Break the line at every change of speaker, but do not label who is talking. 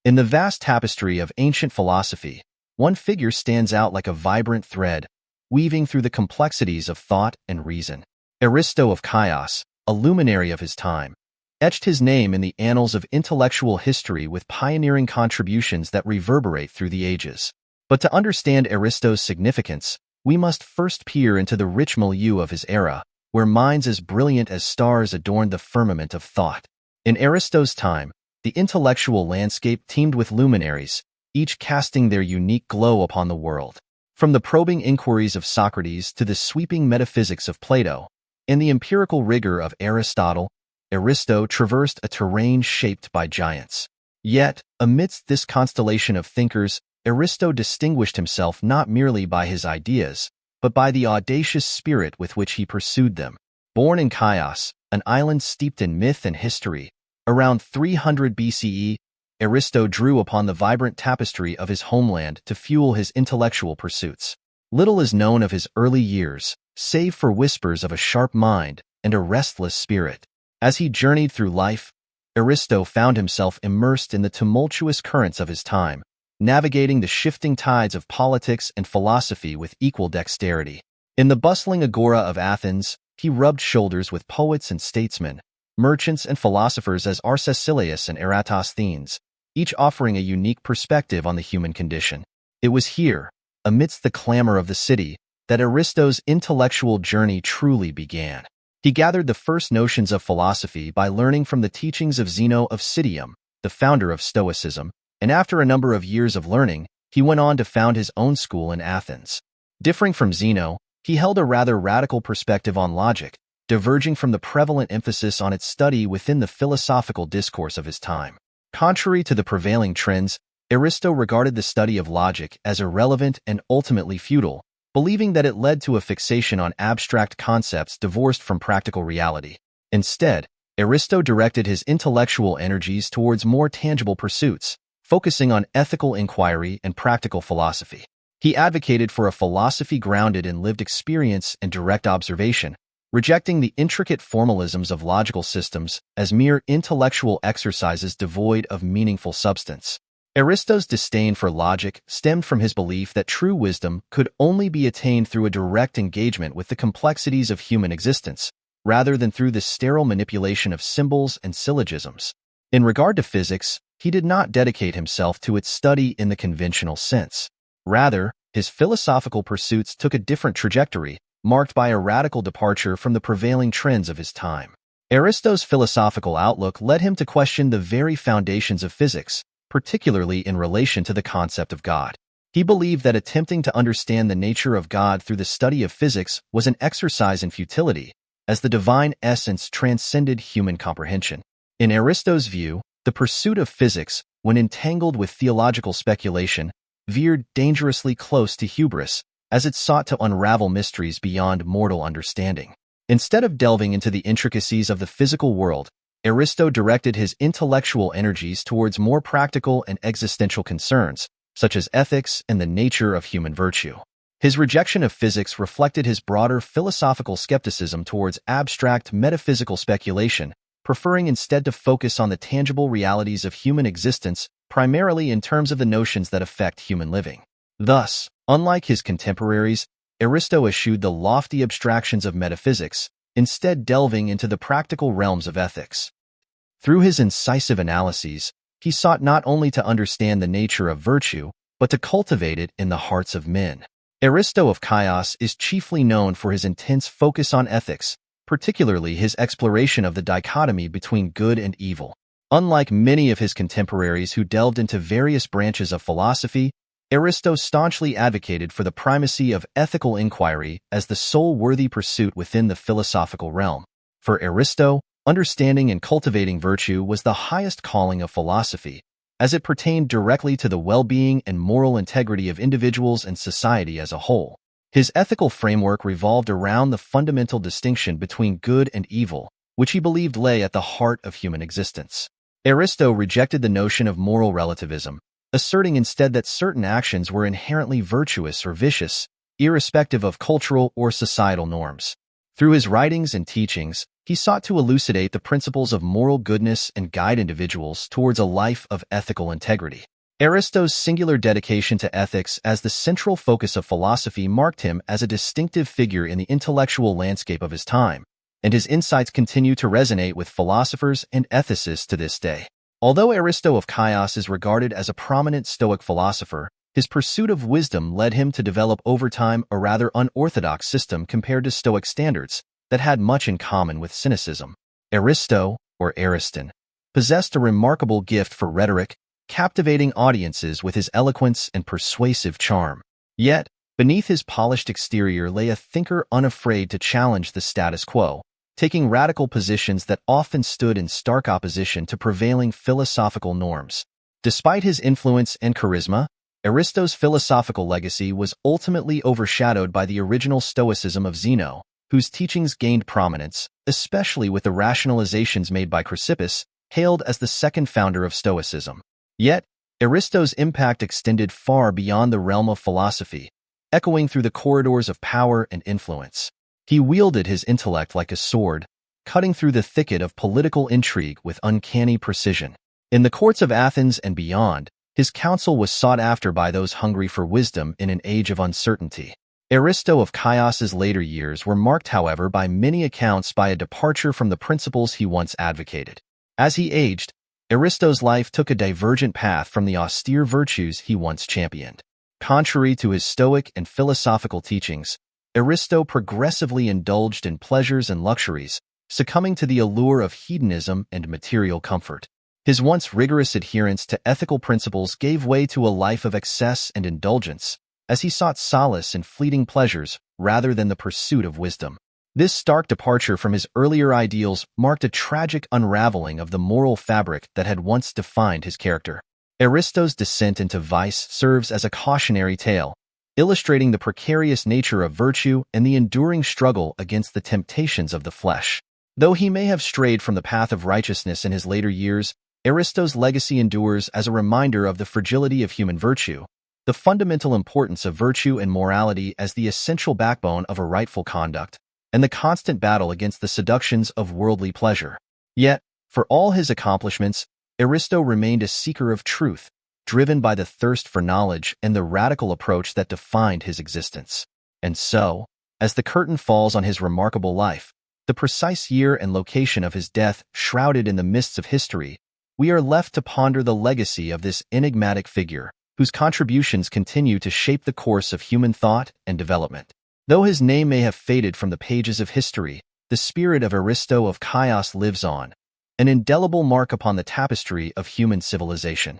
In the vast tapestry of ancient philosophy, one figure stands out like a vibrant thread, weaving through the complexities of thought and reason. Aristo of Chios, a luminary of his time, etched his name in the annals of intellectual history with pioneering contributions that reverberate through the ages. But to understand Aristo's significance, we must first peer into the rich milieu of his era, where minds as brilliant as stars adorned the firmament of thought. In Aristo's time, the intellectual landscape teemed with luminaries, each casting their unique glow upon the world. From the probing inquiries of Socrates to the sweeping metaphysics of Plato, and the empirical rigor of Aristotle, Aristo traversed a terrain shaped by giants. Yet, amidst this constellation of thinkers, Aristo distinguished himself not merely by his ideas, but by the audacious spirit with which he pursued them. Born in Chios, an island steeped in myth and history, around 300 BCE, Aristo drew upon the vibrant tapestry of his homeland to fuel his intellectual pursuits. Little is known of his early years, save for whispers of a sharp mind and a restless spirit. As he journeyed through life, Aristo found himself immersed in the tumultuous currents of his time, navigating the shifting tides of politics and philosophy with equal dexterity. In the bustling agora of Athens, he rubbed shoulders with poets and statesmen, merchants and philosophers as Arcesilaus and Eratosthenes, each offering a unique perspective on the human condition. It was here, amidst the clamor of the city, that Aristo's intellectual journey truly began. He gathered the first notions of philosophy by learning from the teachings of Zeno of Citium, the founder of Stoicism, and after a number of years of learning, he went on to found his own school in Athens. Differing from Zeno, he held a rather radical perspective on logic, diverging from the prevalent emphasis on its study within the philosophical discourse of his time. Contrary to the prevailing trends, Aristo regarded the study of logic as irrelevant and ultimately futile, believing that it led to a fixation on abstract concepts divorced from practical reality. Instead, Aristo directed his intellectual energies towards more tangible pursuits, focusing on ethical inquiry and practical philosophy. He advocated for a philosophy grounded in lived experience and direct observation, rejecting the intricate formalisms of logical systems as mere intellectual exercises devoid of meaningful substance. Aristo's disdain for logic stemmed from his belief that true wisdom could only be attained through a direct engagement with the complexities of human existence, rather than through the sterile manipulation of symbols and syllogisms. In regard to physics, he did not dedicate himself to its study in the conventional sense. Rather, his philosophical pursuits took a different trajectory, marked by a radical departure from the prevailing trends of his time. Aristo's philosophical outlook led him to question the very foundations of physics, particularly in relation to the concept of God. He believed that attempting to understand the nature of God through the study of physics was an exercise in futility, as the divine essence transcended human comprehension. In Aristo's view, the pursuit of physics, when entangled with theological speculation, veered dangerously close to hubris, as it sought to unravel mysteries beyond mortal understanding. Instead of delving into the intricacies of the physical world, Aristo directed his intellectual energies towards more practical and existential concerns, such as ethics and the nature of human virtue. His rejection of physics reflected his broader philosophical skepticism towards abstract metaphysical speculation, preferring instead to focus on the tangible realities of human existence, primarily in terms of the notions that affect human living. Thus, unlike his contemporaries, Aristo eschewed the lofty abstractions of metaphysics, instead delving into the practical realms of ethics. Through his incisive analyses, he sought not only to understand the nature of virtue, but to cultivate it in the hearts of men. Aristo of Chios is chiefly known for his intense focus on ethics, particularly his exploration of the dichotomy between good and evil. Unlike many of his contemporaries who delved into various branches of philosophy, Aristo staunchly advocated for the primacy of ethical inquiry as the sole worthy pursuit within the philosophical realm. For Aristo, understanding and cultivating virtue was the highest calling of philosophy, as it pertained directly to the well-being and moral integrity of individuals and society as a whole. His ethical framework revolved around the fundamental distinction between good and evil, which he believed lay at the heart of human existence. Aristo rejected the notion of moral relativism, asserting instead that certain actions were inherently virtuous or vicious, irrespective of cultural or societal norms. Through his writings and teachings, he sought to elucidate the principles of moral goodness and guide individuals towards a life of ethical integrity. Aristo's singular dedication to ethics as the central focus of philosophy marked him as a distinctive figure in the intellectual landscape of his time, and his insights continue to resonate with philosophers and ethicists to this day. Although Aristo of Chios is regarded as a prominent Stoic philosopher, his pursuit of wisdom led him to develop over time a rather unorthodox system compared to Stoic standards that had much in common with cynicism. Aristo, or Ariston, possessed a remarkable gift for rhetoric, captivating audiences with his eloquence and persuasive charm. Yet, beneath his polished exterior lay a thinker unafraid to challenge the status quo, taking radical positions that often stood in stark opposition to prevailing philosophical norms. Despite his influence and charisma, Aristo's philosophical legacy was ultimately overshadowed by the original Stoicism of Zeno, whose teachings gained prominence, especially with the rationalizations made by Chrysippus, hailed as the second founder of Stoicism. Yet, Aristo's impact extended far beyond the realm of philosophy, echoing through the corridors of power and influence. He wielded his intellect like a sword, cutting through the thicket of political intrigue with uncanny precision. In the courts of Athens and beyond, his counsel was sought after by those hungry for wisdom in an age of uncertainty. Aristo of Chios's later years were marked, however, by many accounts by a departure from the principles he once advocated. As he aged, Aristo's life took a divergent path from the austere virtues he once championed. Contrary to his Stoic and philosophical teachings, Aristo progressively indulged in pleasures and luxuries, succumbing to the allure of hedonism and material comfort. His once rigorous adherence to ethical principles gave way to a life of excess and indulgence, as he sought solace in fleeting pleasures rather than the pursuit of wisdom. This stark departure from his earlier ideals marked a tragic unraveling of the moral fabric that had once defined his character. Aristo's descent into vice serves as a cautionary tale, illustrating the precarious nature of virtue and the enduring struggle against the temptations of the flesh. Though he may have strayed from the path of righteousness in his later years, Aristo's legacy endures as a reminder of the fragility of human virtue, the fundamental importance of virtue and morality as the essential backbone of a rightful conduct, and the constant battle against the seductions of worldly pleasure. Yet, for all his accomplishments, Aristo remained a seeker of truth, driven by the thirst for knowledge and the radical approach that defined his existence. And so, as the curtain falls on his remarkable life, the precise year and location of his death shrouded in the mists of history, we are left to ponder the legacy of this enigmatic figure, whose contributions continue to shape the course of human thought and development. Though his name may have faded from the pages of history, the spirit of Aristo of Chios lives on, an indelible mark upon the tapestry of human civilization.